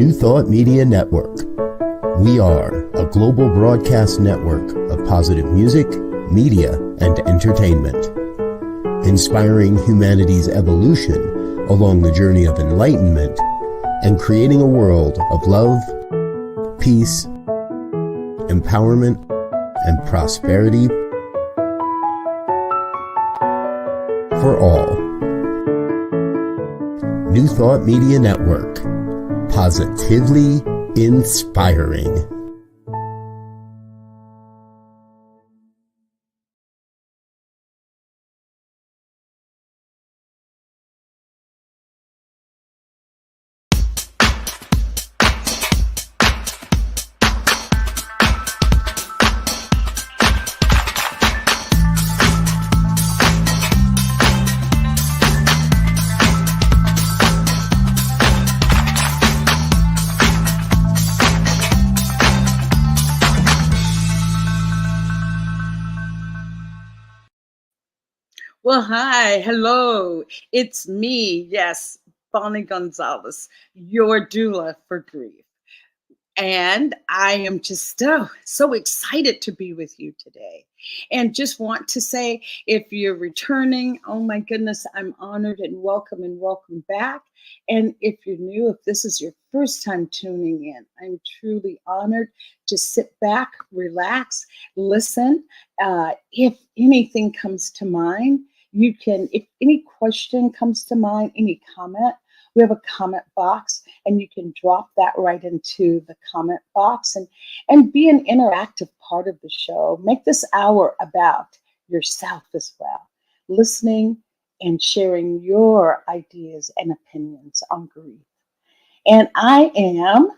New Thought Media Network. We are a global broadcast network of positive music, media, and entertainment, inspiring humanity's evolution along the journey of enlightenment and creating a world of love, peace, empowerment, and prosperity for all. New Thought Media Network. Positively inspiring. Well, hi, hello. It's me, yes, Bonnie Gonzalez, your doula for grief. And I am just so excited to be with you today. And just want to say, if you're returning, oh my goodness, I'm honored and welcome back. And if you're new, if this is your first time tuning in, I'm truly honored. Just sit back, relax, listen. If anything comes to mind, you can, if any question comes to mind, any comment, we have a comment box and you can drop that right into the comment box and be an interactive part of the show. Make this hour about yourself as well, listening and sharing your ideas and opinions on grief. And I am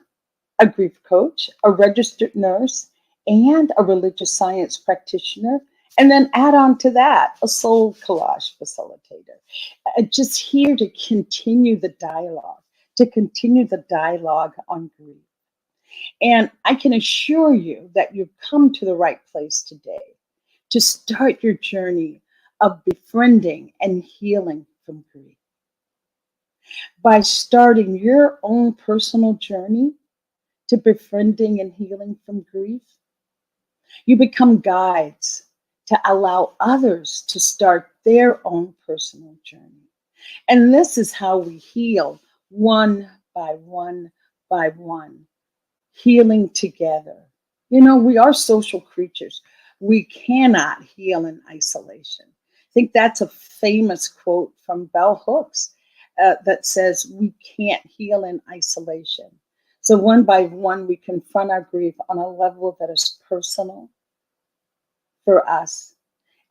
a grief coach, a registered nurse, and a religious science practitioner. And then add on to that, a soul collage facilitator. Just here to continue the dialogue on grief. And I can assure you that you've come to the right place today to start your journey of befriending and healing from grief. By starting your own personal journey to befriending and healing from grief, you become guides to allow others to start their own personal journey. And this is how we heal one by one by one, healing together. You know, we are social creatures. We cannot heal in isolation. I think that's a famous quote from Bell Hooks that says, we can't heal in isolation. So one by one, we confront our grief on a level that is personal for us.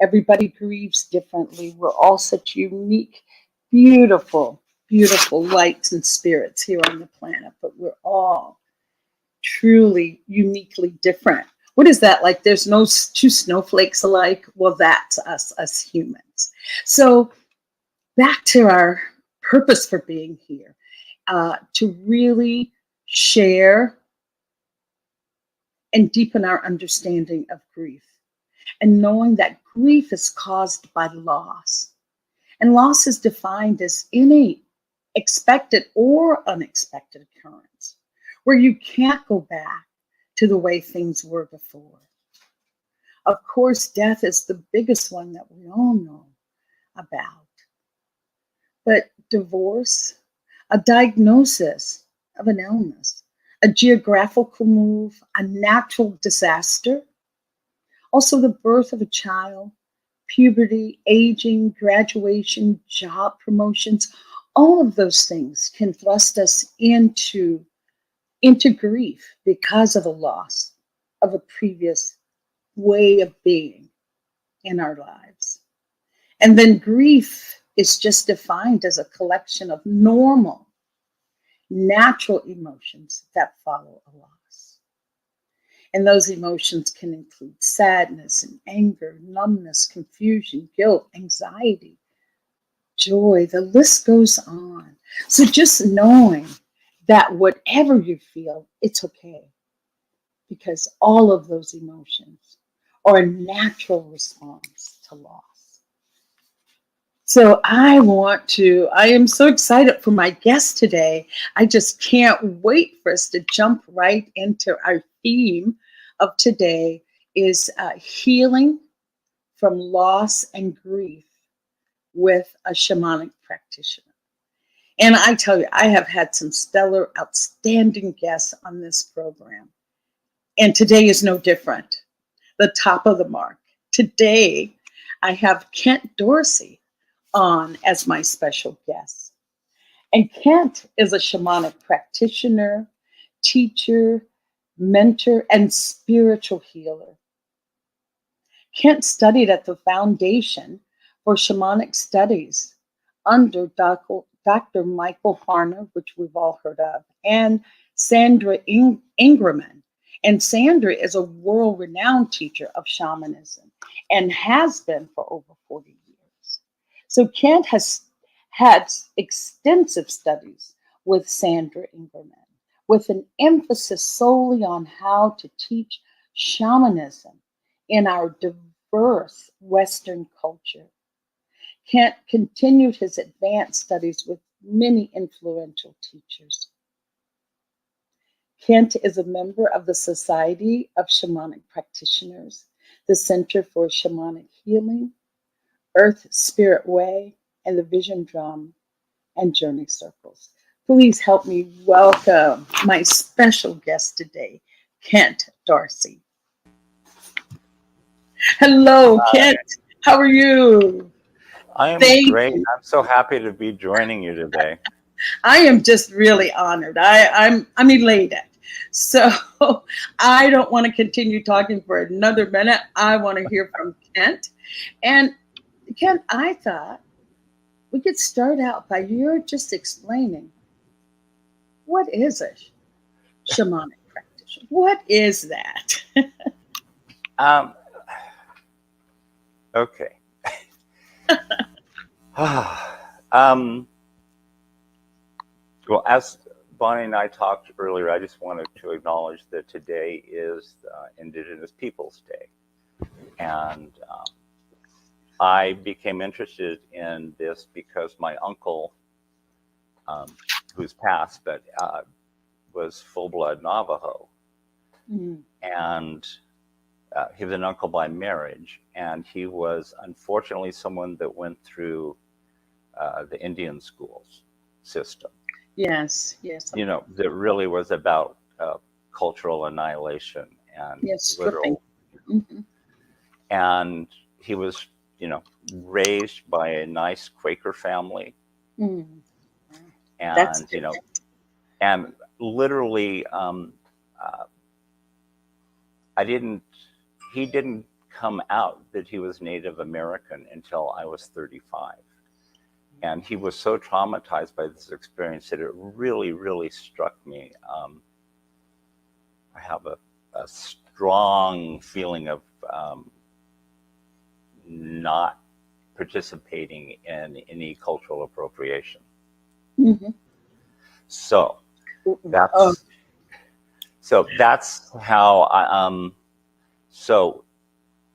Everybody grieves differently. We're all such unique, beautiful lights and spirits here on the planet, but we're all truly uniquely different. What is that like? There's no two snowflakes alike. Well, that's us humans. So back to our purpose for being here, to really share and deepen our understanding of grief. And knowing that grief is caused by loss. And loss is defined as any expected or unexpected occurrence where you can't go back to the way things were before. Of course, death is the biggest one that we all know about. But divorce, a diagnosis of an illness, a geographical move, a natural disaster, also the birth of a child, puberty, aging, graduation, job promotions, all of those things can thrust us into grief because of a loss of a previous way of being in our lives. And then grief is just defined as a collection of normal, natural emotions that follow a loss. And those emotions can include sadness and anger, numbness, confusion, guilt, anxiety, joy. The list goes on. So just knowing that whatever you feel, it's okay. Because all of those emotions are a natural response to loss. So I am so excited for my guest today. I just can't wait for us to jump right into our theme of today is healing from loss and grief with a shamanic practitioner. And I tell you, I have had some stellar, outstanding guests on this program. And today is no different. The top of the mark. Today, I have Kent Dorsey on as my special guest. And Kent is a shamanic practitioner, teacher, mentor, and spiritual healer. Kent studied at the Foundation for Shamanic Studies under Dr. Michael Harner, which we've all heard of, and Sandra Ingerman. And Sandra is a world renowned teacher of shamanism and has been for over 40 years. So Kent has had extensive studies with Sandra Ingerman, with an emphasis solely on how to teach shamanism in our diverse Western culture. Kent continued his advanced studies with many influential teachers. Kent is a member of the Society of Shamanic Practitioners, the Center for Shamanic Healing, Earth Spirit Way, and the Vision Drum and Journey Circles. Please help me welcome my special guest today, Kent Dorsey. Hello, Kent. How are you? I am great. I'm so happy to be joining you today. I am just really honored. I'm elated. So I don't want to continue talking for another minute. I want to hear from Kent. And Kent, I thought we could start out by you just explaining what is a shamanic practitioner? What is that? Okay. Well, as Bonnie and I talked earlier, I just wanted to acknowledge that today is Indigenous Peoples Day. And I became interested in this because my uncle, who's passed, but was full-blood Navajo. Mm-hmm. And he was an uncle by marriage, and he was unfortunately someone that went through the Indian schools system. Yes. You know, that really was about cultural annihilation and literal. Mm-hmm. And he was, raised by a nice Quaker family. Mm-hmm. And, and literally, he didn't come out that he was Native American until I was 35. And he was so traumatized by this experience that it really, really struck me. I have a strong feeling of not participating in any cultural appropriation. Mm-hmm. So that's how I, so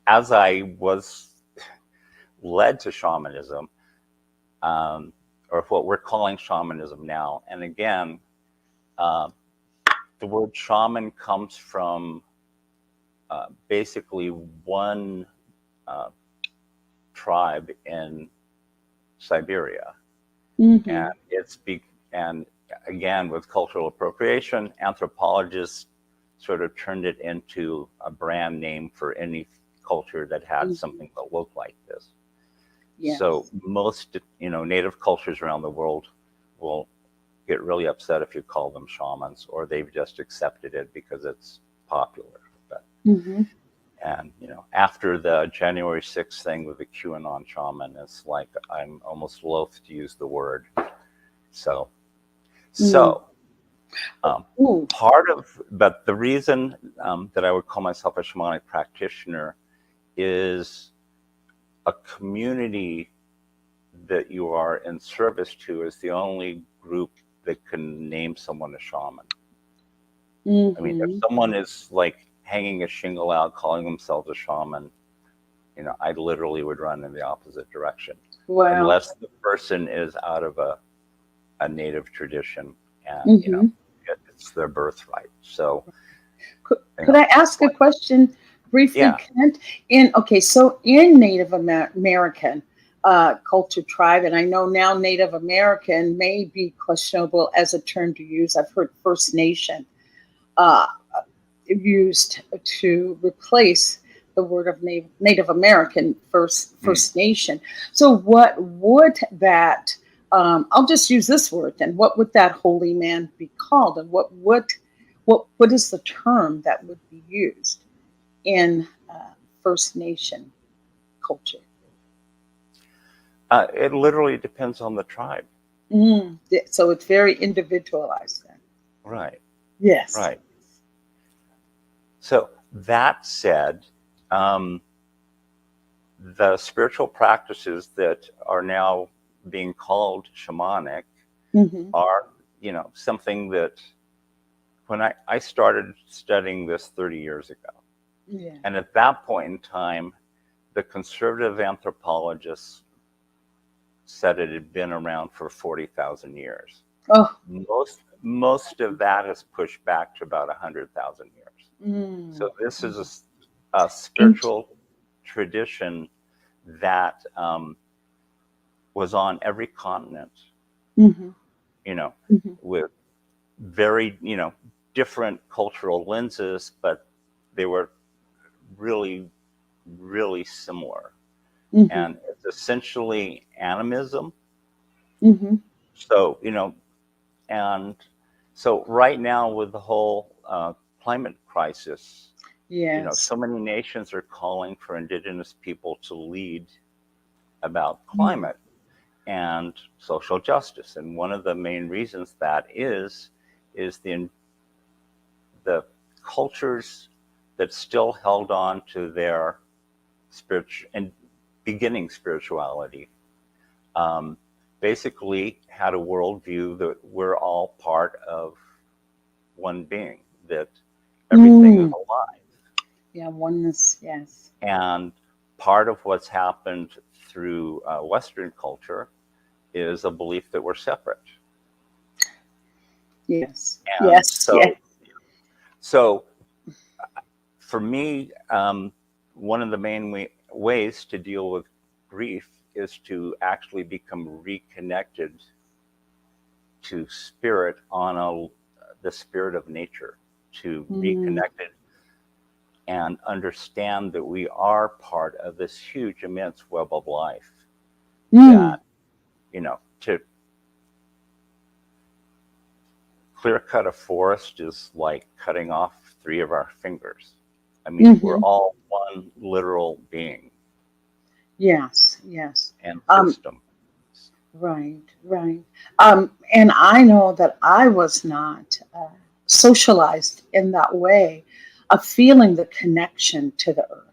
as I was led to shamanism, or what we're calling shamanism now. And again, the word shaman comes from basically one tribe in Siberia. Mm-hmm. And again, with cultural appropriation, anthropologists sort of turned it into a brand name for any culture that had mm-hmm. something that looked like this. Yes. So most, native cultures around the world will get really upset if you call them shamans, or they've just accepted it because it's popular. But, mm-hmm. And, after the January 6th thing with the QAnon shaman, it's like I'm almost loath to use the word. So but the reason that I would call myself a shamanic practitioner is a community that you are in service to is the only group that can name someone a shaman. Mm-hmm. I mean, if someone is like hanging a shingle out, calling themselves a shaman, I literally would run in the opposite direction. Wow. unless the person is out of a native tradition and, it's their birthright. So, Could I ask a question briefly, yeah, Kent? So in Native American culture tribe, and I know now Native American may be questionable as a term to use. I've heard First Nation uh, used to replace the word of Native American, First Nation. So what would that? I'll just use this word then. What would that holy man be called, and what is the term that would be used in First Nation culture? it literally depends on the tribe. So it's very individualized then. Right, Yes. right. So that said, the spiritual practices that are now being called shamanic Mm-hmm. are, something that when I started studying this 30 years ago, Yeah. and at that point in time, the conservative anthropologists said it had been around for 40,000 years. Oh. Most of that has pushed back to about 100,000 years. So this is a spiritual tradition that was on every continent, Mm-hmm. Mm-hmm. with very, different cultural lenses, but they were really, really similar. Mm-hmm. And it's essentially animism. Mm-hmm. So, and so right now with the whole climate crisis, Yes. so many nations are calling for indigenous people to lead about climate and social justice. And one of the main reasons that is the cultures that still held on to their spiritual and beginning spirituality basically had a worldview that we're all part of one being, that everything is alive. Yeah, oneness, yes. And part of what's happened through Western culture is a belief that we're separate. Yes. And Yes. Yes. so for me, one of the main ways to deal with grief is to actually become reconnected to spirit on the spirit of nature, to reconnect it and understand that we are part of this huge, immense web of life. That, to clear cut a forest is like cutting off 3 of our fingers. I mean, we're all one literal being. Yes. Yes. And system. Right. Right. And I know that I was not socialized in that way of feeling the connection to the earth.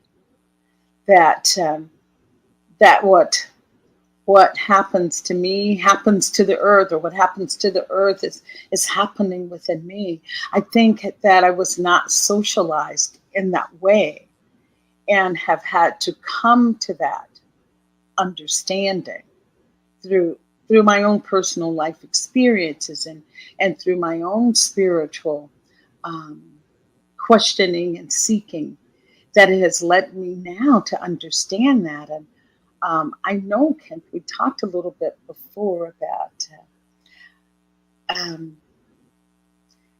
That what happens to me happens to the earth, or what happens to the earth is happening within me. I think that I was not socialized in that way, and have had to come to that understanding through my own personal life experiences, and through my own spiritual um, questioning and seeking, that it has led me now to understand that. And I know, Kent, we talked a little bit before about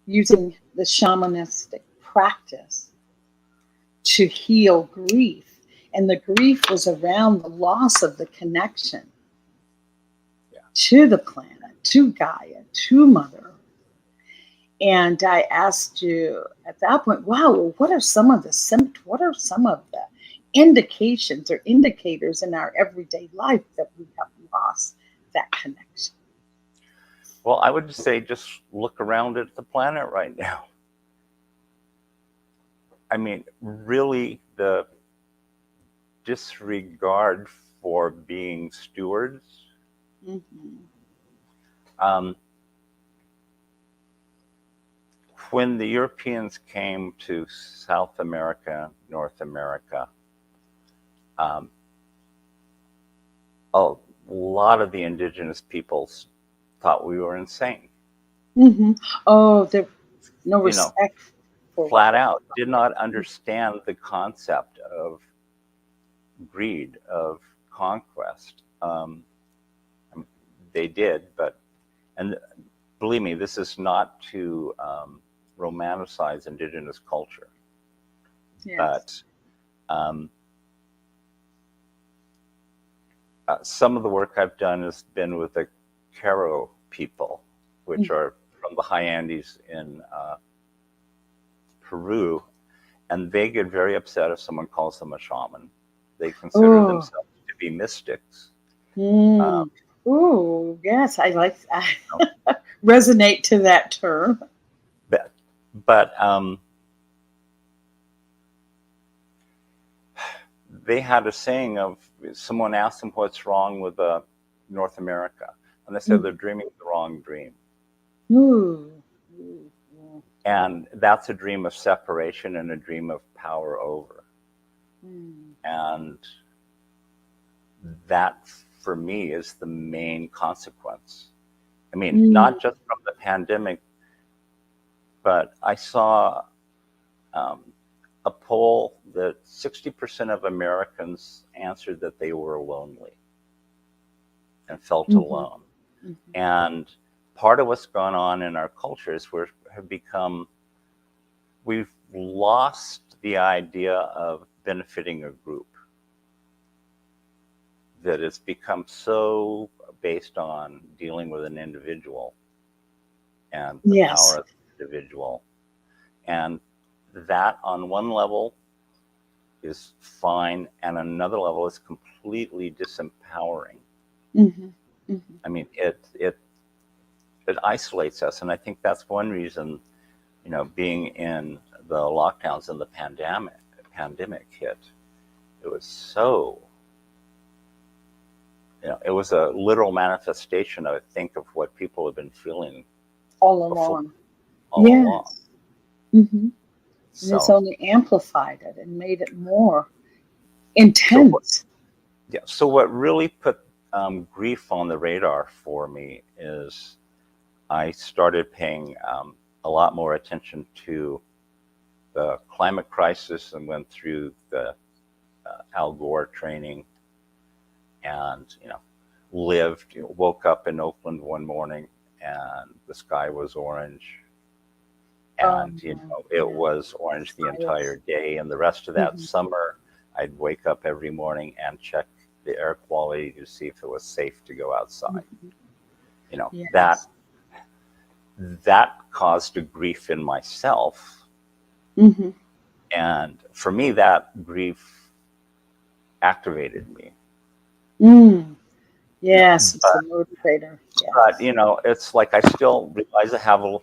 using the shamanistic practice to heal grief. And the grief was around the loss of the connection to the planet, to Gaia, to Mother Earth. And I asked you at that point, wow, what are some of the indications or indicators in our everyday life that we have lost that connection? Well, I would say just look around at the planet right now. I mean, really, the disregard for being stewards. When the Europeans came to South America, North America, a lot of the indigenous peoples thought we were insane. Mm-hmm. Oh, there no You know, respect for what flat was. out did not understand the concept of greed, of conquest. They did, but, and believe me, this is not to romanticize indigenous culture, Yes. but some of the work I've done has been with the Caro people, which are from the high Andes in Peru, and they get very upset if someone calls them a shaman. They consider Oh. themselves to be mystics. Oh, yes, I resonate to that term. But they had a saying of, someone asked them what's wrong with North America, and they said they're dreaming the wrong dream. Ooh. And that's a dream of separation and a dream of power over. And that, for me, is the main consequence. I mean, not just from the pandemic, but I saw a poll that 60% of Americans answered that they were lonely and felt alone. And part of what's gone on in our culture is we've lost the idea of benefiting a group, that it's become so based on dealing with an individual and the power of the individual. And that, on one level, is fine, and on another level is completely disempowering. I mean, it isolates us, and I think that's one reason, being in the lockdowns and the pandemic hit, it was so, it was a literal manifestation, I think, of what people have been feeling all along. And it's only amplified it and made it more intense. So what really put grief on the radar for me is I started paying a lot more attention to the climate crisis and went through the Al Gore training, and woke up in Oakland one morning and the sky was orange, and it was orange the entire day, and the rest of that summer I'd wake up every morning and check the air quality to see if it was safe to go outside. That caused a grief in myself. And for me, that grief activated me. Yes, it's a motivator. But it's like I still realize I have a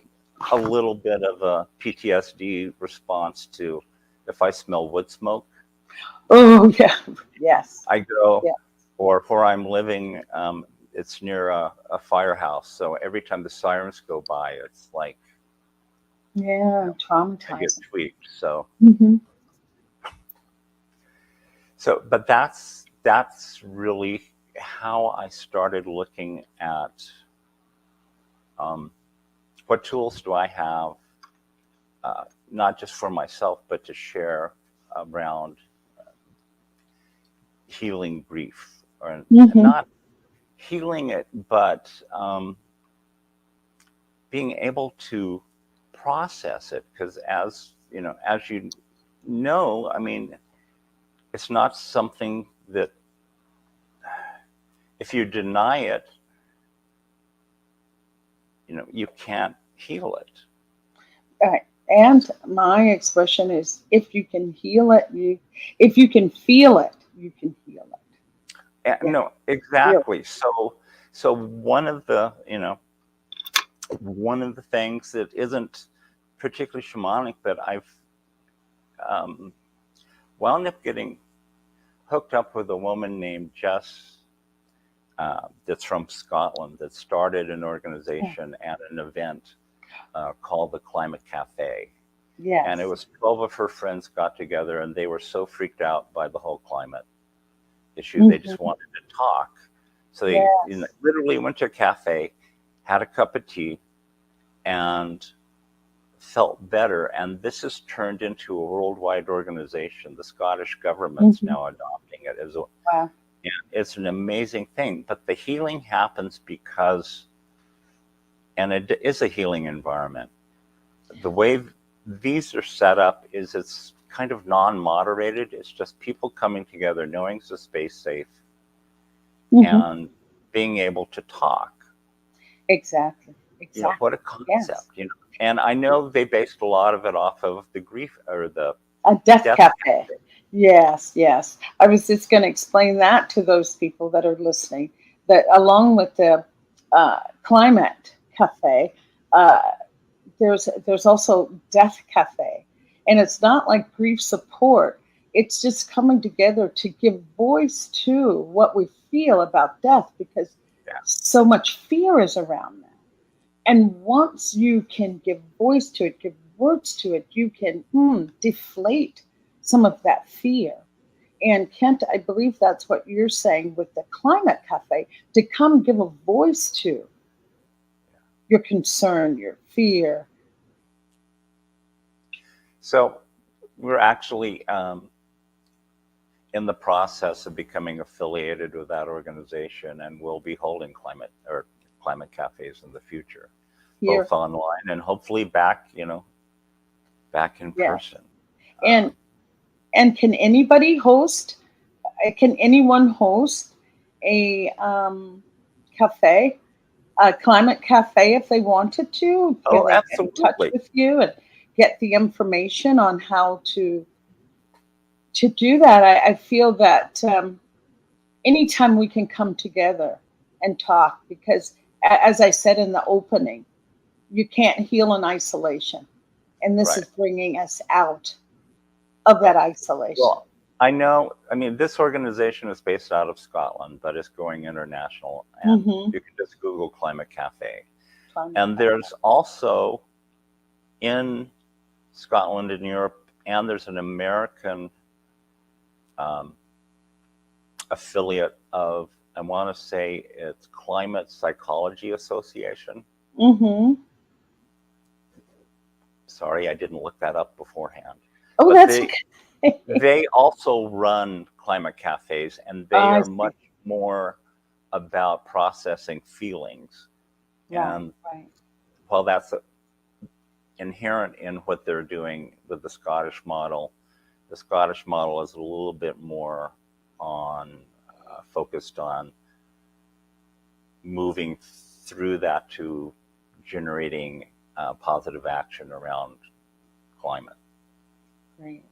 little bit of a PTSD response to if I smell wood smoke. Oh yeah, yes. I go, or where I'm living, it's near a firehouse, so every time the sirens go by, it's like traumatizing. I get tweaked. So, but that's really how I started looking at what tools do I have, not just for myself, but to share around healing grief, or not healing it, but being able to process it. Because as you know, I mean, it's not something that, if you deny it, you can't heal it. Right. And my expression is, if you can heal it, if you can feel it, you can heal it. No, exactly. So one of the things that isn't particularly shamanic, but I've wound up getting hooked up with a woman named Jess, that's from Scotland, that started an organization and an event called the Climate Cafe. And it was 12 of her friends got together, and they were so freaked out by the whole climate issue. They just wanted to talk So they literally went to a cafe, had a cup of tea, and felt better. And this has turned into a worldwide organization. The Scottish government's now adopting it as a, and it's an amazing thing. But the healing happens because, and it is a healing environment. The way these are set up is it's kind of non-moderated. It's just people coming together, knowing it's a space safe, and being able to talk. Exactly. You know, what a concept, you know. And I know they based a lot of it off of the grief or the Death Cafe. Yes. I was just going to explain that to those people that are listening, that along with the Climate Cafe, there's also Death Cafe. And it's not like grief support. It's just coming together to give voice to what we feel about death, because so much fear is around that. And once you can give voice to it, give words to it, you can deflate some of that fear. And Kent, I believe that's what you're saying with the Climate Cafe, to come give a voice to your concern, your fear. So we're actually in the process of becoming affiliated with that organization, and we'll be holding climate cafes in the future, both online and hopefully back in person. And can anybody host? Can anyone host a cafe, a climate cafe, if they wanted to? Oh, they absolutely. Get in touch with you and get the information on how to do that. I feel that anytime we can come together and talk, because as I said in the opening, you can't heal in isolation. And this is bringing us out of that isolation. Well, I mean, this organization is based out of Scotland, but it's going international. And you can just Google Climate Cafe. And there's also in Scotland and Europe, and there's an American affiliate of, I want to say it's Climate Psychology Association. Sorry, I didn't look that up beforehand. Oh, but that's okay. They also run climate cafes, and they are much more about processing feelings. And while that's inherent in what they're doing with the Scottish model is a little bit more focused on moving through that to generating positive action around climate. Great.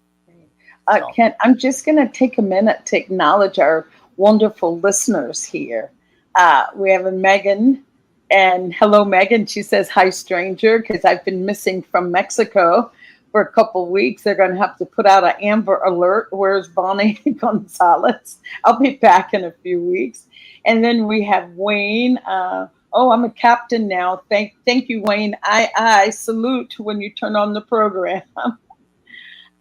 Kent, I'm just going to take a minute to acknowledge our wonderful listeners here. We have a Megan, and hello, Megan. She says, hi, stranger, because I've been missing from Mexico for a couple weeks. They're going to have to put out an Amber Alert. Where's Bonnie Gonzalez? I'll be back in a few weeks. And then we have Wayne. I'm a captain now. Thank you, Wayne. I salute when you turn on the program.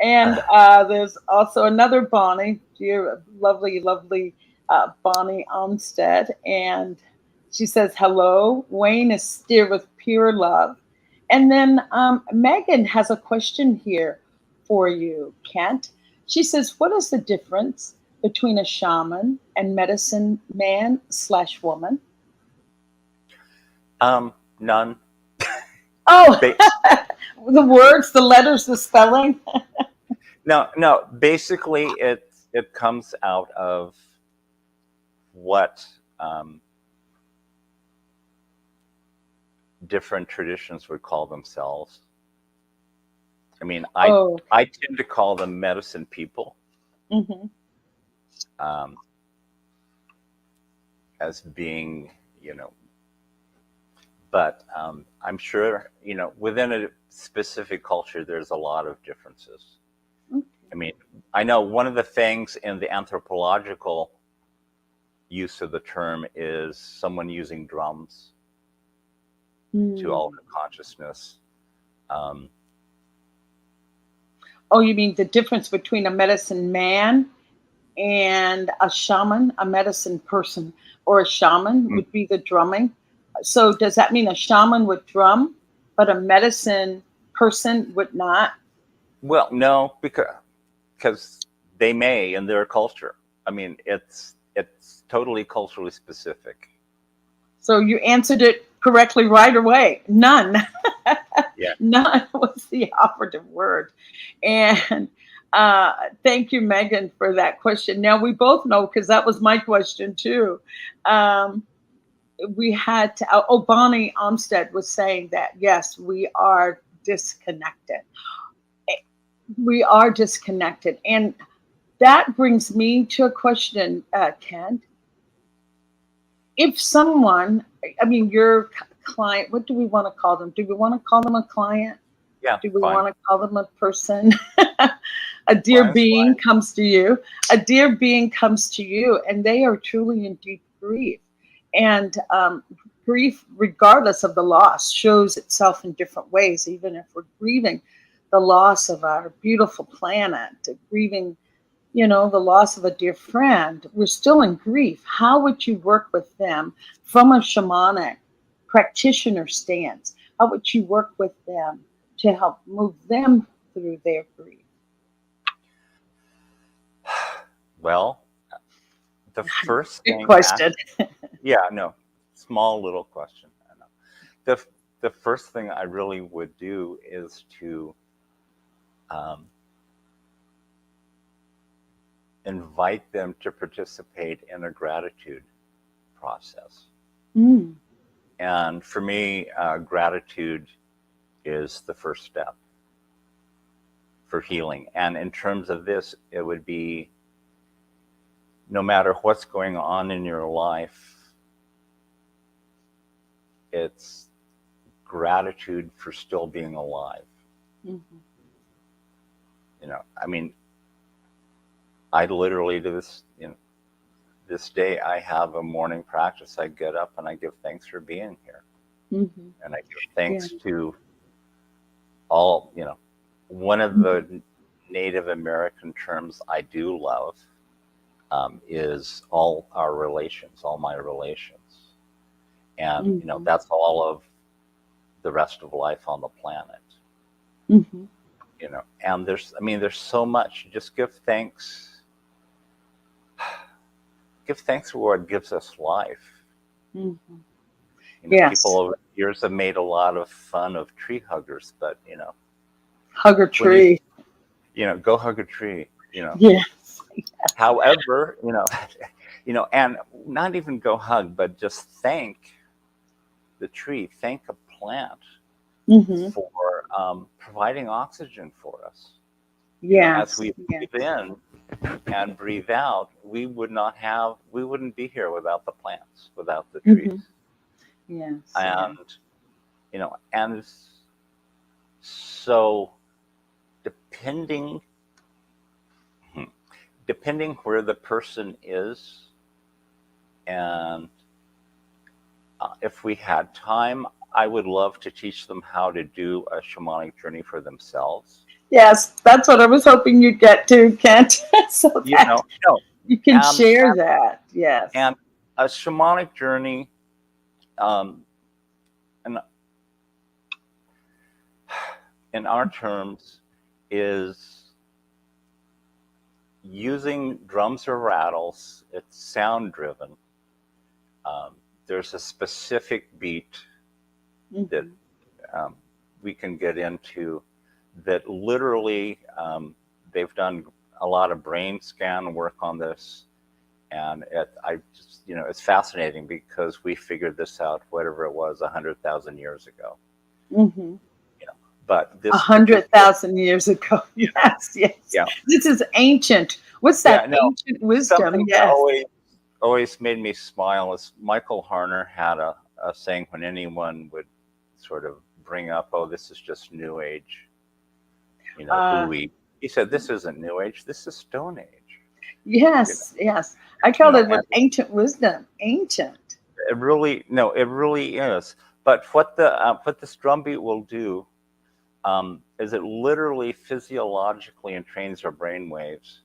And there's also another Bonnie, dear, lovely Bonnie Olmsted. And she says, hello. Wayne is steer with pure love. And then Megan has a question here for you, Kent. She says, what is the difference between a shaman and medicine man / woman? None. Oh, the words, the letters, the spelling. No. Basically, it comes out of what different traditions would call themselves. I mean, I tend to call them medicine people, as being, but I'm sure, within a specific culture, there's a lot of differences. I mean, I know one of the things in the anthropological use of the term is someone using drums to alter consciousness. You mean the difference between a medicine man and a shaman, a medicine person, or a shaman would be the drumming. So does that mean a shaman would drum, but a medicine person would not? Well, no, because they may in their culture. I mean, it's totally culturally specific. So you answered it correctly right away. None. Yeah. None was the operative word. And thank you, Megan, for that question. Now, we both know, because that was my question too. We had to, Bonnie Armstead was saying that, yes, we are disconnected. We are disconnected. And that brings me to a question, Kent. If someone, I mean, your client, what do we want to call them? Do we want to call them a client? Yeah, Do we fine. want to call them a person? A dear Fine, being fine. comes to you. A dear being comes to you, and they are truly in deep grief. And grief, regardless of the loss, shows itself in different ways. Even if we're grieving the loss of our beautiful planet, grieving, the loss of a dear friend, we're still in grief. How would you work with them from a shamanic practitioner stance? How would you work with them to help move them through their grief? Well, the first Good thing, question. yeah, no, small little question. I know. The first thing I really would do is to invite them to participate in a gratitude process. Mm. And for me, gratitude is the first step for healing. And in terms of this, it would be, no matter what's going on in your life, it's gratitude for still being alive. Mm-hmm. I mean, I literally do this, this day I have a morning practice. I get up and I give thanks for being here. Mm-hmm. And I give thanks to all, one of the Native American terms I do love is all our relations, all my relations. And, that's all of the rest of life on the planet. Mm-hmm. And there's so much. Just give thanks. Give thanks for what gives us life. Mm-hmm. Yes. People over the years have made a lot of fun of tree huggers, but hug a tree. Go hug a tree. Yes. However, and not even go hug, but just thank the tree, thank a plant for providing oxygen for us. Yes. As we breathe in and breathe out, we wouldn't be here without the plants, without the trees. Yes. And and so depending where the person is, and if we had time, I would love to teach them how to do a shamanic journey for themselves. Yes, that's what I was hoping you'd get to, Kent. So that you can share that. Yes. And a shamanic journey, in our terms, is using drums or rattles. It's sound driven. There's a specific beat that we can get into that literally they've done a lot of brain scan work on this, and it's fascinating because we figured this out, whatever it was, 100,000 years ago. Mm-hmm. But this 100,000 years ago. Yes. Yeah. This is ancient. What's that ancient wisdom? Something that always made me smile is Michael Harner had a saying when anyone would sort of bring up, "Oh, this is just New Age," he said, "This isn't New Age. This is Stone Age." Yes. I call it with ancient wisdom. Ancient. It really is. But what this drumbeat will do is it literally physiologically entrains our brain waves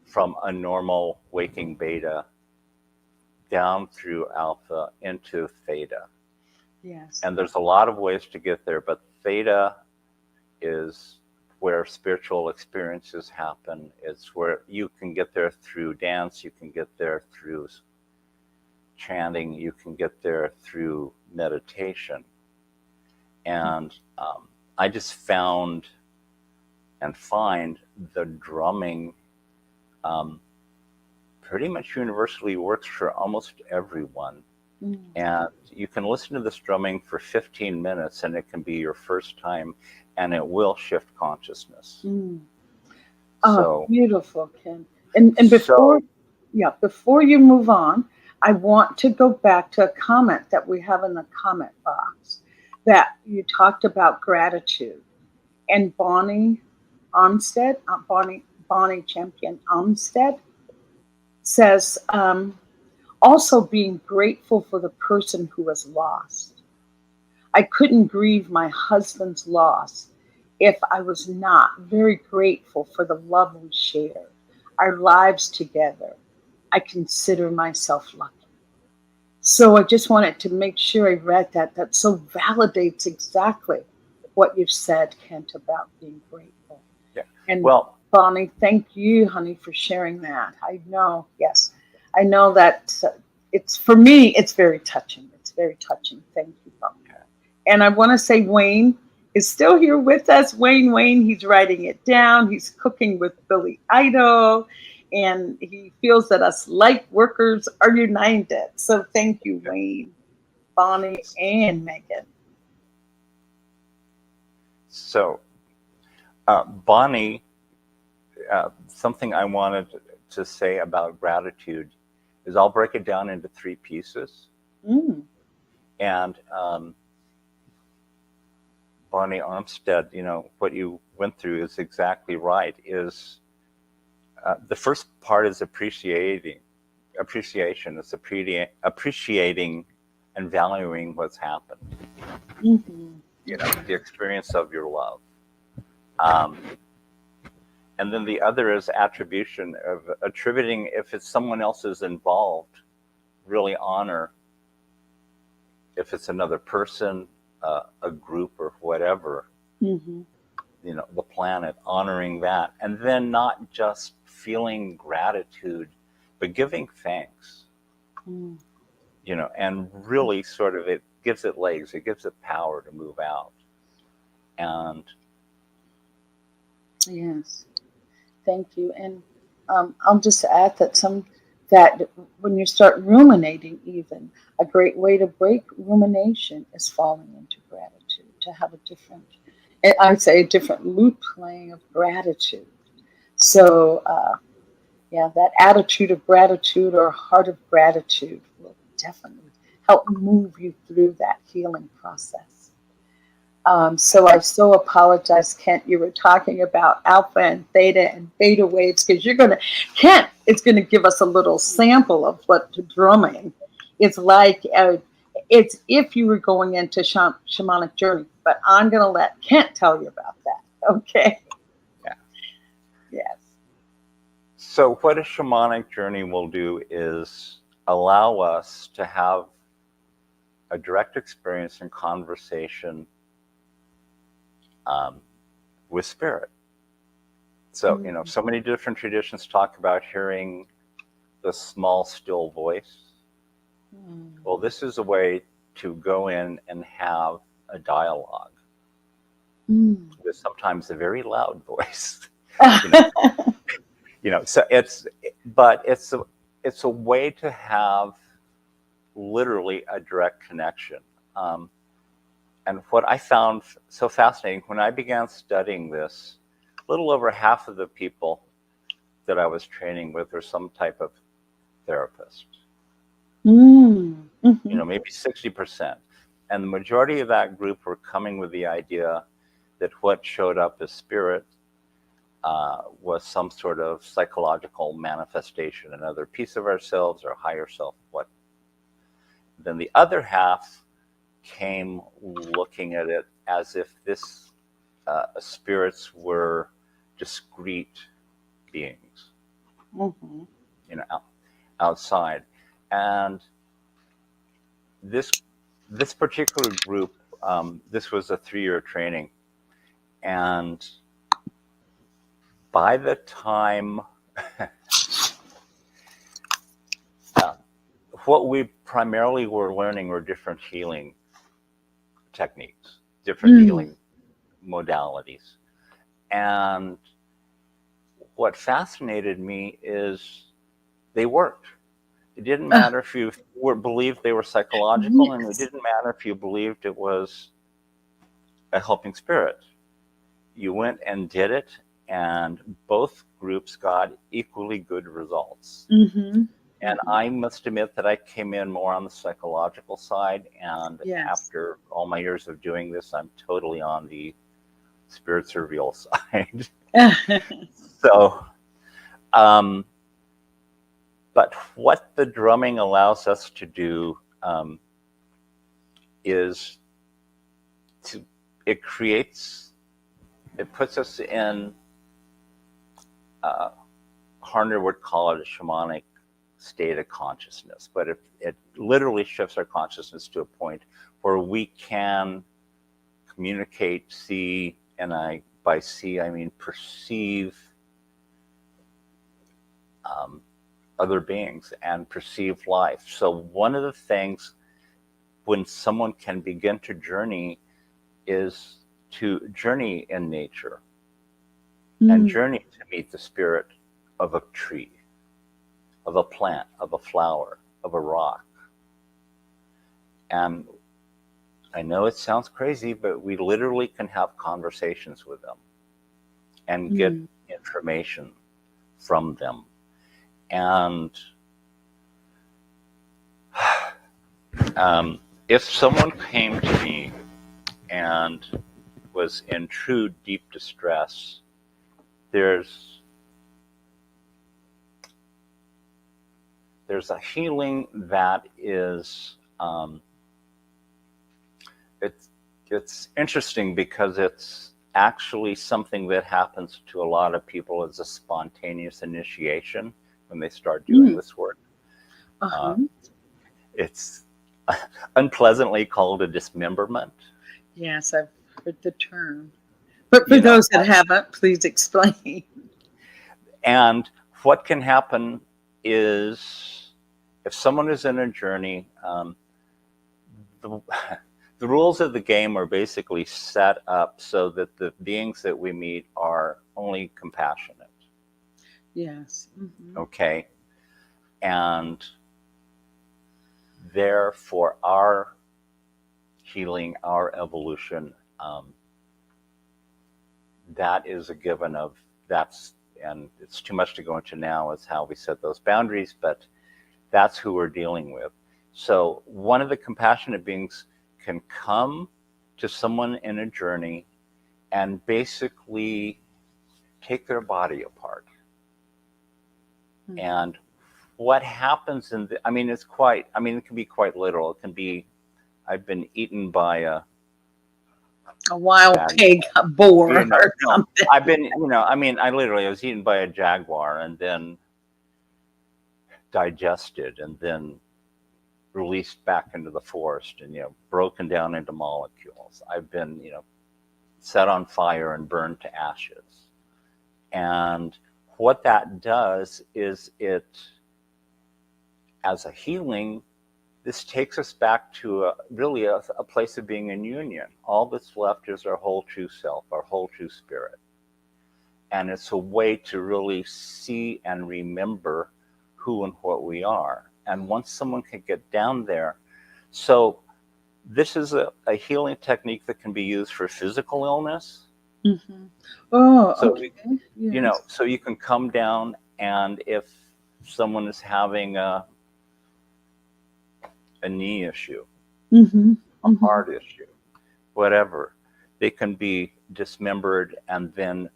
from a normal waking beta down through alpha into theta. Yes. And there's a lot of ways to get there, but theta is where spiritual experiences happen. It's where you can get there through dance, you can get there through chanting, you can get there through meditation. And I just found and find the drumming pretty much universally works for almost everyone. And you can listen to this drumming for 15 minutes and it can be your first time and it will shift consciousness. So, beautiful, Ken. And before you move on, I want to go back to a comment that we have in the comment box that you talked about gratitude. And Bonnie Armstead, Bonnie Champion Armstead says, also being grateful for the person who was lost. I couldn't grieve my husband's loss if I was not very grateful for the love we shared, our lives together. I consider myself lucky. So I just wanted to make sure I read that. That so validates exactly what you've said, Kent, about being grateful. Yeah. And well, Bonnie, thank you, honey, for sharing that. I know that it's, for me, it's very touching. It's very touching. Thank you, Bonnie. And I want to say Wayne is still here with us. Wayne, he's writing it down. He's cooking with Billy Idol. And he feels that us light workers are united. So thank you, Wayne, Bonnie, and Megan. So, Bonnie, something I wanted to say about gratitude is I'll break it down into 3 pieces. And Bonnie Armstead, what you went through is exactly right. Is the first part is appreciation. It's appreciating and valuing what's happened. The experience of your love. And then the other is attribution, of attributing. If it's someone else is involved, really honor. If it's another person, a group or whatever, the planet, honoring that. And then not just feeling gratitude, but giving thanks, and really sort of, it gives it legs, it gives it power to move out. And yes, thank you. And I'll just add that when you start ruminating, even a great way to break rumination is falling into gratitude, to have a different loop playing of gratitude. So that attitude of gratitude or heart of gratitude will definitely help move you through that healing process. So I so apologize, Kent. You were talking about alpha and theta and beta waves, because Kent is going to give us a little sample of what the drumming is like. It's if you were going into shamanic journey, but I'm going to let Kent tell you about that. Okay. Yeah. Yes. So what a shamanic journey will do is allow us to have a direct experience and conversation with spirit. So, so many different traditions talk about hearing the small, still voice. Well, this is a way to go in and have a dialogue with sometimes a very loud voice. So it's a way to have literally a direct connection. And what I found so fascinating, when I began studying this, a little over half of the people that I was training with were some type of therapist. Maybe 60%. And the majority of that group were coming with the idea that what showed up as spirit was some sort of psychological manifestation, another piece of ourselves or higher self. Then the other half came looking at it as if this spirits were discrete beings. Mm-hmm. you know, outside. And this particular group, this was a 3-year training, and by the time what we primarily were learning were different healing techniques, different healing modalities. And what fascinated me is they worked. It didn't matter if you believed they were psychological, and it Yes. didn't matter if you believed it was a helping spirit. You went and did it, and both groups got equally good results. Mm-hmm. And I must admit that I came in more on the psychological side, and Yes. after all my years of doing this, I'm totally on the spirits reveal side. So, but what the drumming allows us to do is it puts us in, Harner would call it a shamanic state of consciousness, but it literally shifts our consciousness to a point where we can communicate, see, and by see I mean perceive other beings and perceive life. So one of the things when someone can begin to journey is to journey in nature and journey to meet the spirit of a tree, of a plant, of a flower, of a rock. And I know it sounds crazy, but we literally can have conversations with them and get information from them. And if someone came to me and was in true deep distress, there's a healing that is it's interesting because it's actually something that happens to a lot of people as a spontaneous initiation when they start doing this work. It's unpleasantly called a dismemberment. Yes, I've heard the term. But for those that haven't, please explain. And what can happen is if someone is in a journey, the rules of the game are basically set up so that the beings that we meet are only compassionate. Yes. Mm-hmm. Okay. And therefore, our healing, our evolution, that is a given of that's, and it's too much to go into now is how we set those boundaries, but that's who we're dealing with. So one of the compassionate beings can come to someone in a journey and basically take their body apart. And what happens it can be quite literal. It can be, I've been eaten by a wild pig, a boar, or something. I've been, I was eaten by a jaguar and then digested and then released back into the forest and, broken down into molecules. I've been, set on fire and burned to ashes. And what that does is it, as a healing, this takes us back to a place of being in union. All that's left is our whole true self, our whole true spirit. And it's a way to really see and remember who and what we are. And once someone can get down there, so this is a healing technique that can be used for physical illness. Mm-hmm. Oh, so okay. Yes. So you can come down, and if someone is having a knee issue, a heart issue, whatever, they can be dismembered and then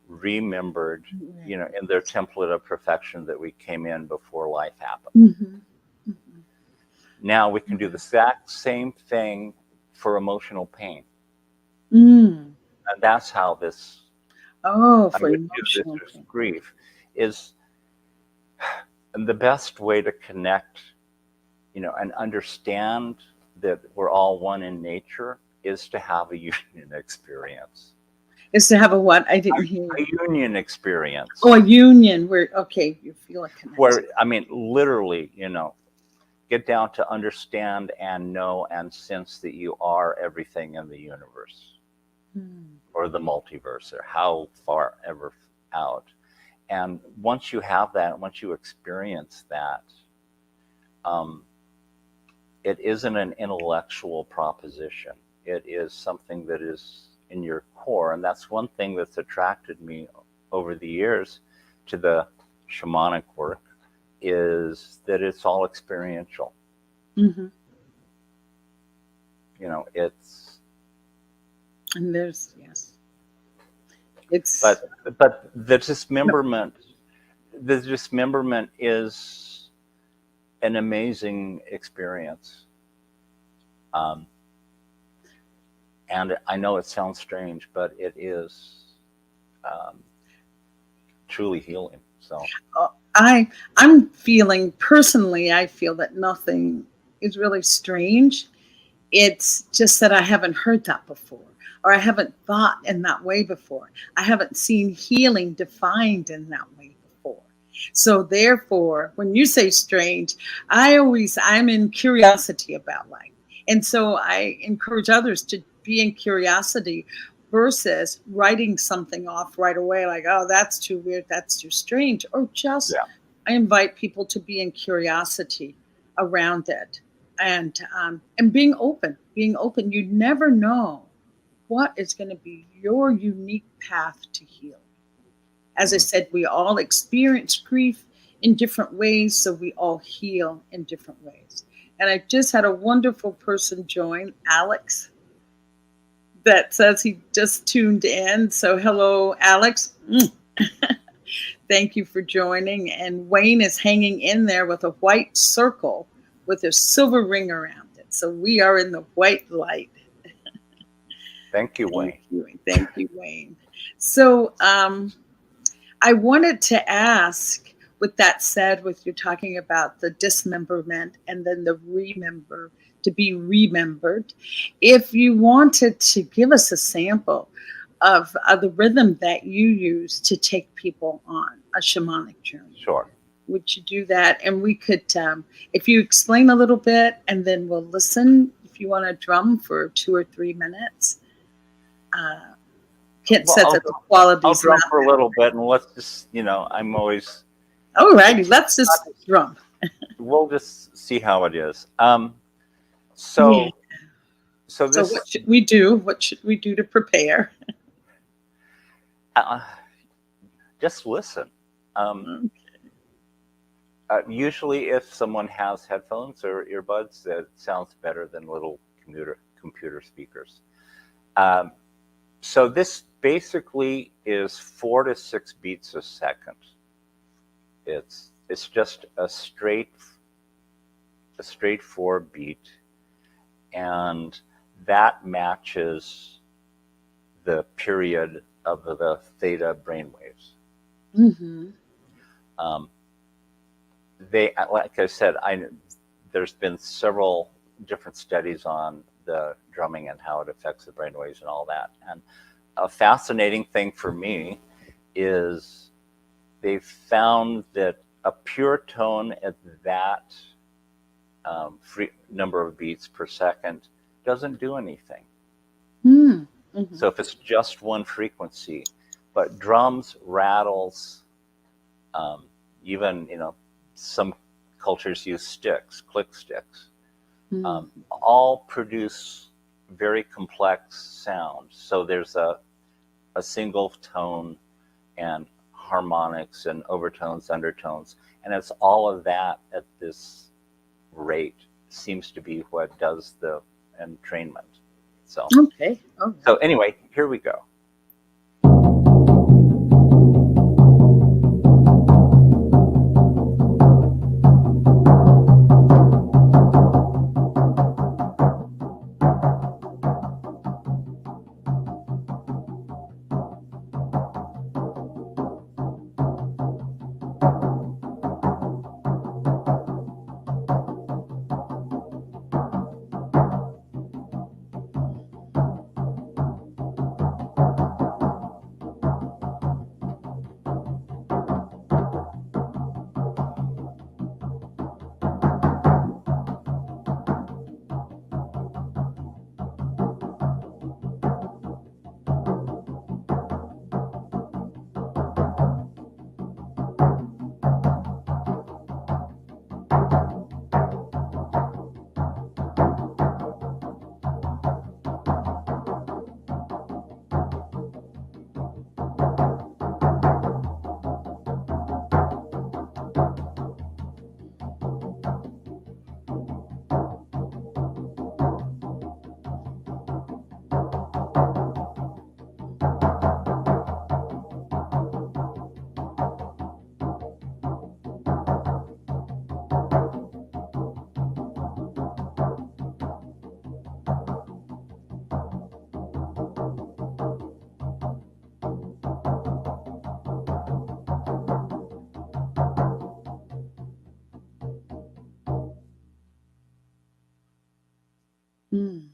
remembered, in their template of perfection that we came in before life happened. Now we can do the exact same thing for emotional pain. And that's how this, for emotional pain. grief is. And the best way to connect, and understand that we're all one in nature is to have a union experience. Is to have a what? I didn't hear A you. union experience. Oh, a union where, okay, you feel a connection. Where, literally, get down to understand and know and sense that you are everything in the universe or the multiverse or how far ever out. And once you have that, once you experience that, it isn't an intellectual proposition. It is something that is in your core. And that's one thing that's attracted me over the years to the shamanic work, is that it's all experiential. Mm-hmm. It's. And there's, yes. It's. But the dismemberment is an amazing experience. And I know it sounds strange, but it is truly healing. So I'm feeling, personally, I feel that nothing is really strange. It's just that I haven't heard that before, or I haven't thought in that way before. I haven't seen healing defined in that way before. So therefore, when you say strange, I'm in curiosity about life. And so I encourage others to be in curiosity versus writing something off right away, like, oh, that's too weird, that's too strange, or just, I invite people to be in curiosity around it, and being open. You never know what is going to be your unique path to heal. As I said, we all experience grief in different ways, so we all heal in different ways. And I just had a wonderful person join, Alex, that says he just tuned in. So hello, Alex. Thank you for joining. And Wayne is hanging in there with a white circle with a silver ring around it. So we are in the white light. Thank you, Wayne. Thank you, Wayne. So I wanted to ask, with that said, with you talking about the dismemberment and then the remember, to be remembered, if you wanted to give us a sample of the rhythm that you use to take people on a shamanic journey. Sure. Would you do that? And we could, if you explain a little bit, and then we'll listen. If you want to drum for 2 or 3 minutes. Kit said that the quality. I'll drum for a little bit, and let's just, I'm always. All righty, let's just drum. We'll just see how it is. So what should we do? What should we do to prepare? Just listen. Usually, if someone has headphones or earbuds, it sounds better than little computer speakers. So this basically is 4 to 6 beats a second. It's just a straight 4 beat, and that matches the period of the theta brainwaves. Mm-hmm. They, like I said, there's been several different studies on the drumming and how it affects the brainwaves and all that. And a fascinating thing for me is they've found that a pure tone at that number of beats per second doesn't do anything. Mm-hmm. So if it's just one frequency, but drums, rattles, even, some cultures use sticks, click sticks, all produce very complex sounds. So there's a single tone and harmonics and overtones, undertones, and it's all of that at this rate seems to be what does the entrainment. So okay. So anyway, here we go. Mm.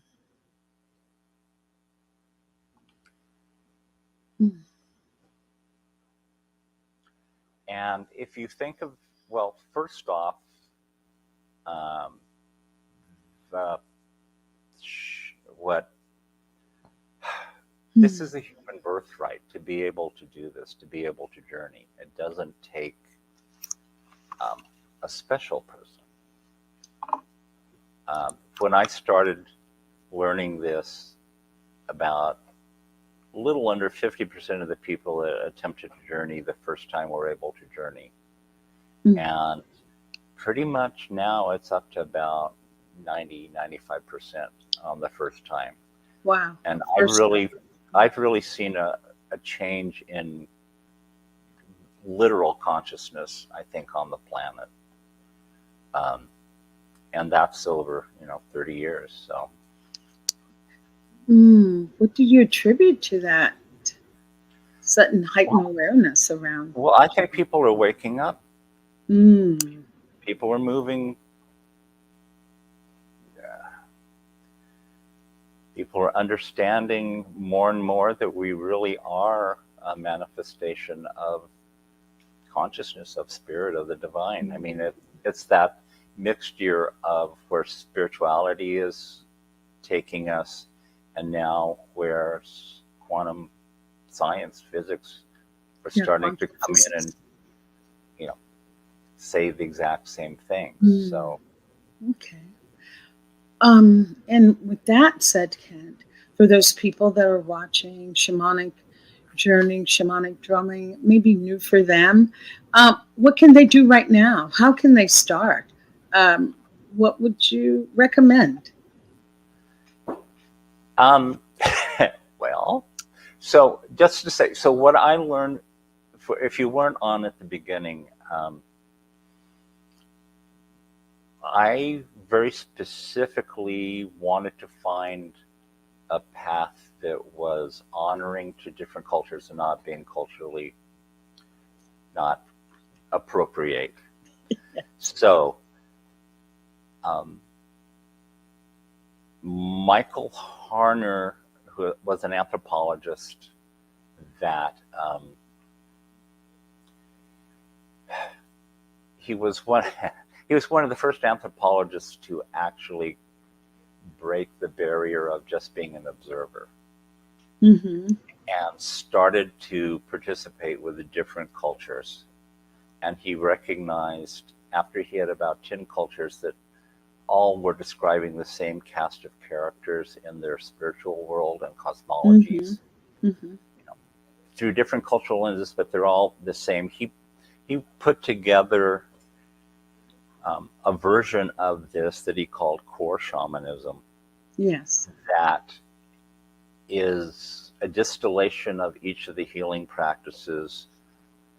Mm. And if you think of, well, first off, um, the, what this is a human birthright to be able to do this, to be able to journey. It doesn't take a special person. When I started learning this, about a little under 50% of the people that attempted to journey the first time were able to journey. Mm. And pretty much now it's up to about 90-95% on the first time. Wow. And I've really seen a change in literal consciousness, I think, on the planet. And that's over, 30 years. So. What do you attribute to that sudden heightened awareness around? Well, I think people are waking up. People are moving. People are understanding more and more that we really are a manifestation of consciousness, of spirit, of the divine. I mean, it's that mixture of where spirituality is taking us, and now where quantum science, physics are starting to come in and, say the exact same thing. So, okay. And with that said, Kent, for those people that are watching shamanic journey, shamanic drumming, maybe new for them, what can they do right now? How can they start? What would you recommend? Well, so just to say, so what I learned, if you weren't on at the beginning, I very specifically wanted to find a path that was honoring to different cultures and not being culturally not appropriate. So, Michael Harner, who was an anthropologist that he was one of the first anthropologists to actually break the barrier of just being an observer, and started to participate with the different cultures. And he recognized, after he had about 10 cultures that all were describing the same cast of characters in their spiritual world and cosmologies, through different cultural lenses, but they're all the same. He put together a version of this that he called core shamanism. Yes. That is a distillation of each of the healing practices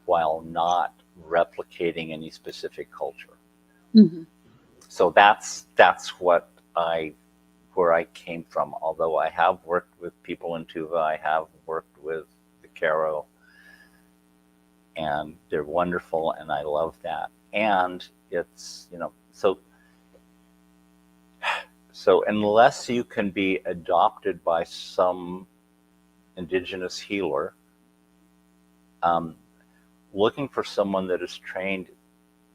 while not replicating any specific culture. So that's where I came from. Although I have worked with people in Tuva, I have worked with the Karo, and they're wonderful, and I love that. And it's, so unless you can be adopted by some indigenous healer, looking for someone that is trained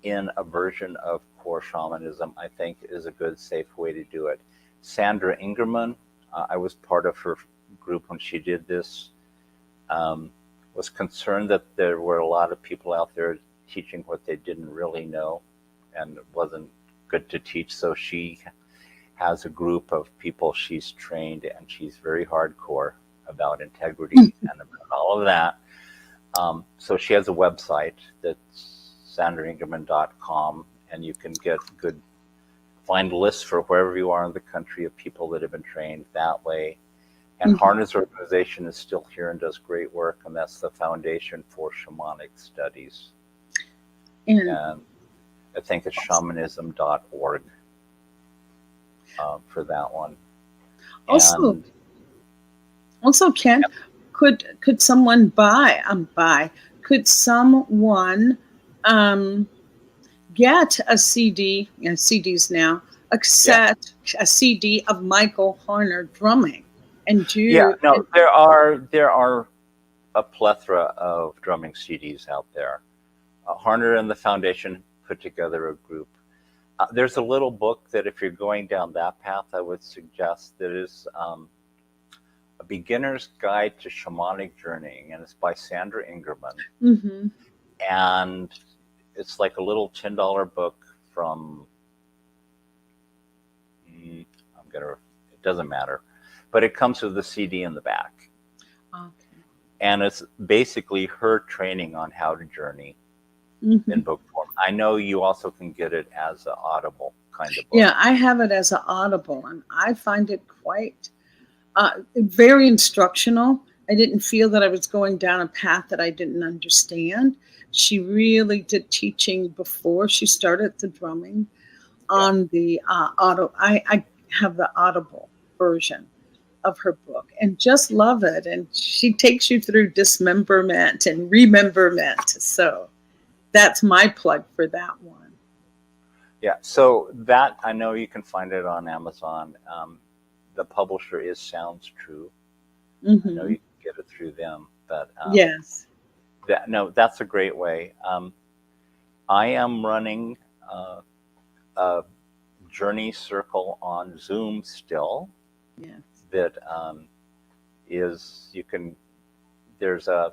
in a version of core shamanism, I think, is a good, safe way to do it. Sandra Ingerman, I was part of her group when she did this, was concerned that there were a lot of people out there teaching what they didn't really know, and it wasn't good to teach. So she has a group of people she's trained, and she's very hardcore about integrity and about all of that. So she has a website that's sandraingerman.com, and you can find lists for wherever you are in the country of people that have been trained that way. And Harner's organization is still here and does great work, and that's the Foundation for Shamanic Studies. And I think it's shamanism.org for that one. Also, Ken, could someone could someone get a CD, CDs now, a CD of Michael Horner drumming, and Yeah, you. no, there are a plethora of drumming CDs out there. Horner and the Foundation put together a group. There's a little book that if you're going down that path, I would suggest that is A Beginner's Guide to Shamanic Journeying, and it's by Sandra Ingerman. Mm-hmm. And it's like a little $10 book from, it doesn't matter, but it comes with the CD in the back. Okay. And it's basically her training on how to journey Mm-hmm. in book form. I know you also can get it as an Audible kind of book. Yeah, I have it as an Audible, and I find it quite very instructional. I didn't feel that I was going down a path that I didn't understand. She really did teaching before she started the drumming on the I have the Audible version of her book and just love it. And she takes you through dismemberment and rememberment. So that's my plug for that one. Yeah, so that, I know you can find it on Amazon. The publisher is Sounds True. Mm-hmm. I know you can get it through them. But yes. That's a great way. I am running a journey circle on Zoom still. Yes. That there's a,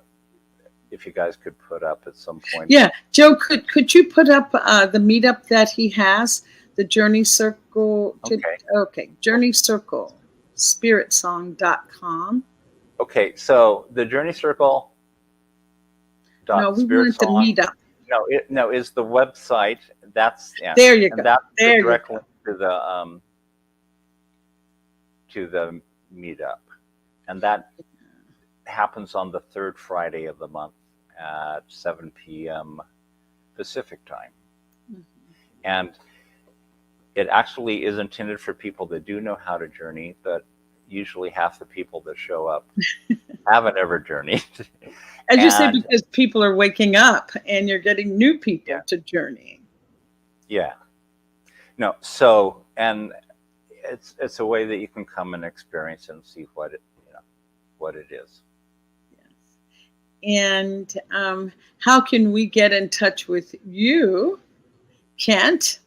if you guys could put up at some point. Yeah, Joe, could you put up the meetup that he has, the Journey Circle? Okay, Journey Circle, spiritsong.com. Okay, so the Journey Circle. No, we wanted the meetup. No, is the website. That's there you go. And that's there the direct you link to the meetup, and that happens on the third Friday of the month at 7 p.m. Pacific time. Mm-hmm. And it actually is intended for people that do know how to journey, but usually half the people that show up haven't ever journeyed. As you say, because people are waking up and you're getting new people to journey. Yeah. No, so, and it's a way that you can come and experience and see what it is. And how can we get in touch with you, Kent?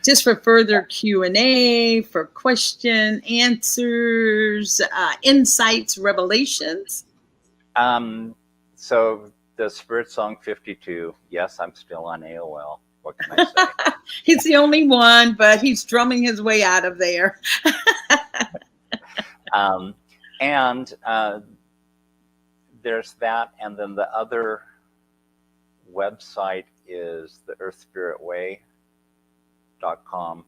Just for further Q&A, for question, answers, insights, revelations? So the Spirit Song 52, yes, I'm still on AOL. What can I say? He's the only one, but he's drumming his way out of there. And there's that, and then the other website is the earthspiritway.com.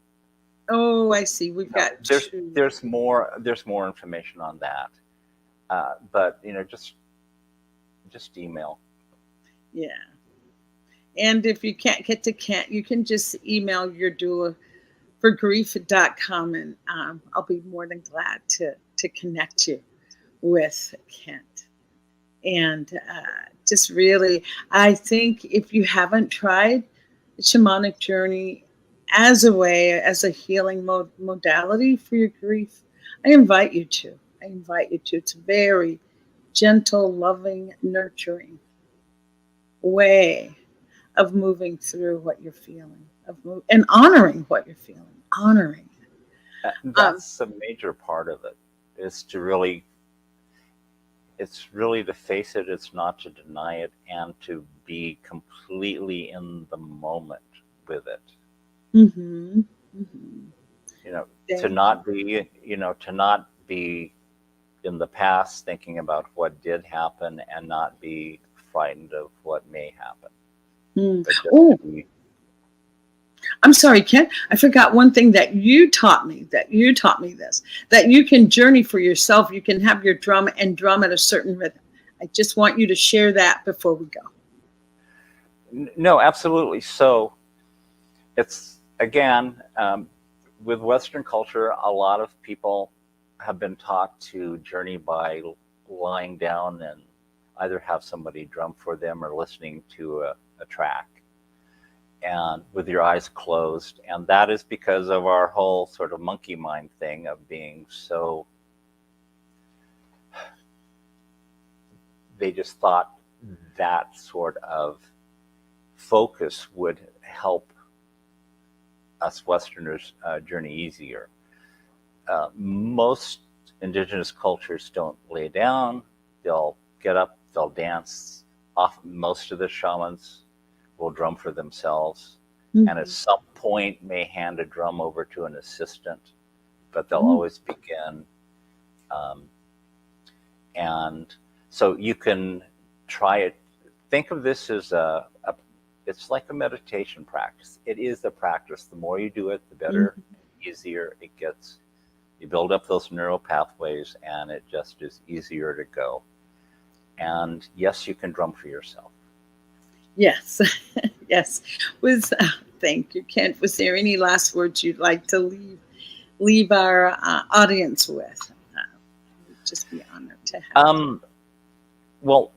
Oh, I see. We've got there's more information on that. But just email. Yeah. And if you can't get to Kent, you can just email your doula for grief.com, and I'll be more than glad to connect you with Kent. And just really, I think if you haven't tried the shamanic journey as a healing modality for your grief, I invite you to. It's a very gentle, loving, nurturing way of moving through what you're feeling, and honoring what you're feeling, honoring it. That's a major part of it, is to really, it's really to face it, it's not to deny it, and to be completely in the moment with it. Mm-hmm. Mm-hmm. To not be in the past thinking about what did happen and not be frightened of what may happen. Oh, I'm sorry, Ken. I forgot one thing that you taught me. That you can journey for yourself. You can have your drum at a certain rhythm. I just want you to share that before we go. No, absolutely. So it's, again, with Western culture, a lot of people have been taught to journey by lying down and either have somebody drum for them or listening to a track. and with your eyes closed. And that is because of our whole sort of monkey mind thing of being so, they just thought that sort of focus would help us Westerners journey easier. Most indigenous cultures don't lay down. They'll get up, they'll dance. Often, most of the shamans will drum for themselves, and at some point may hand a drum over to an assistant, but they'll always begin. And so you can try it. Think of this as it's like a meditation practice. It is a practice. The more you do it, the better, easier it gets. You build up those neural pathways, and it just is easier to go. And yes, you can drum for yourself. Yes, yes. Thank you, Kent. Was there any last words you'd like to leave our audience with? We'd just be honored to have. Well,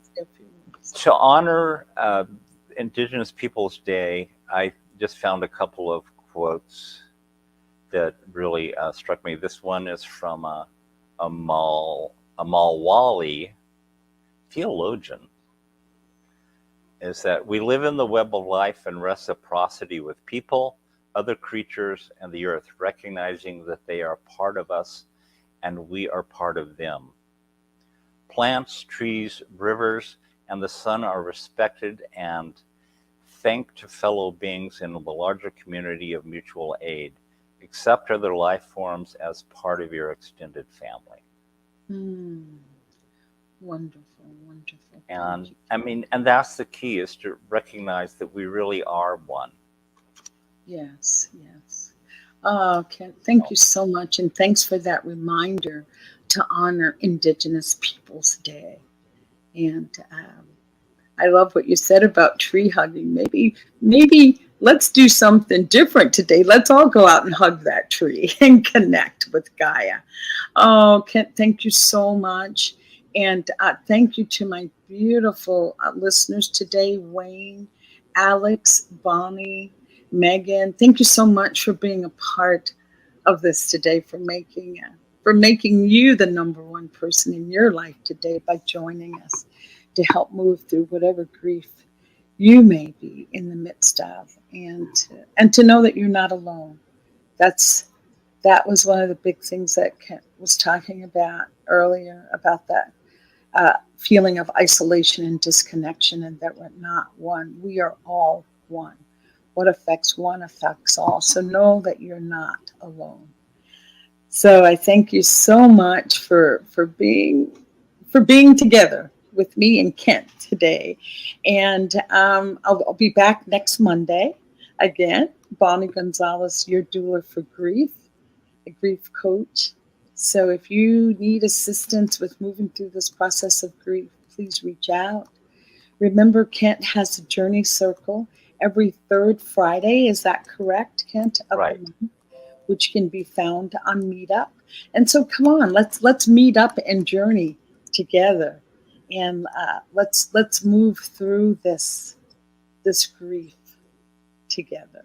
to honor Indigenous Peoples Day, I just found a couple of quotes that really struck me. This one is from a Malwali theologian, is that we live in the web of life and reciprocity with people, other creatures, and the earth, recognizing that they are part of us and we are part of them. Plants, trees, rivers, and the sun are respected and thanked to fellow beings in the larger community of mutual aid. Accept other life forms as part of your extended family. Wonderful, wonderful. And I mean, and that's the key, is to recognize that we really are one. Yes, yes. Oh, Kent, thank you so much. And thanks for that reminder to honor Indigenous Peoples Day. And I love what you said about tree hugging. Maybe let's do something different today. Let's all go out and hug that tree and connect with Gaia. Oh, Kent, thank you so much. And thank you to my beautiful listeners today, Wayne, Alex, Bonnie, Megan. Thank you so much for being a part of this today, for making you the number one person in your life today by joining us to help move through whatever grief you may be in the midst of, and to know that you're not alone. That was one of the big things that Kent was talking about earlier, about that feeling of isolation and disconnection, and that we're not one. We are all one. What affects one affects all. So know that you're not alone. So I thank you so much for being together with me and Kent today. And I'll be back next Monday. Again, Bonnie Gonzalez, your doula for grief, a grief coach. So if you need assistance with moving through this process of grief, please reach out. Remember, Kent has a journey circle every third Friday. Is that correct, Kent? Right. Which can be found on Meetup. And so come on, let's meet up and journey together. And let's move through this grief together.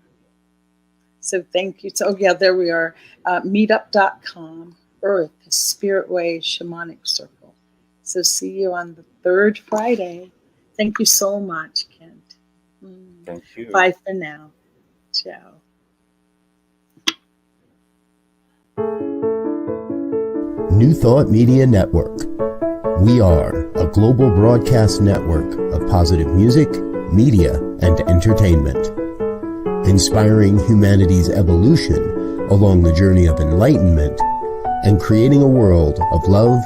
So thank you. So yeah, there we are. Meetup.com, Earth, Spirit Way, Shamanic Circle. So see you on the third Friday. Thank you so much, Kent. Thank you. Bye for now. Ciao. New Thought Media Network. We are a global broadcast network of positive music, media, and entertainment, inspiring humanity's evolution along the journey of enlightenment and creating a world of love,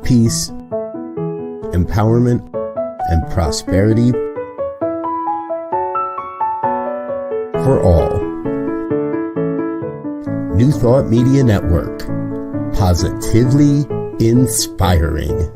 peace, empowerment, and prosperity for all. New Thought Media Network. Positively inspiring.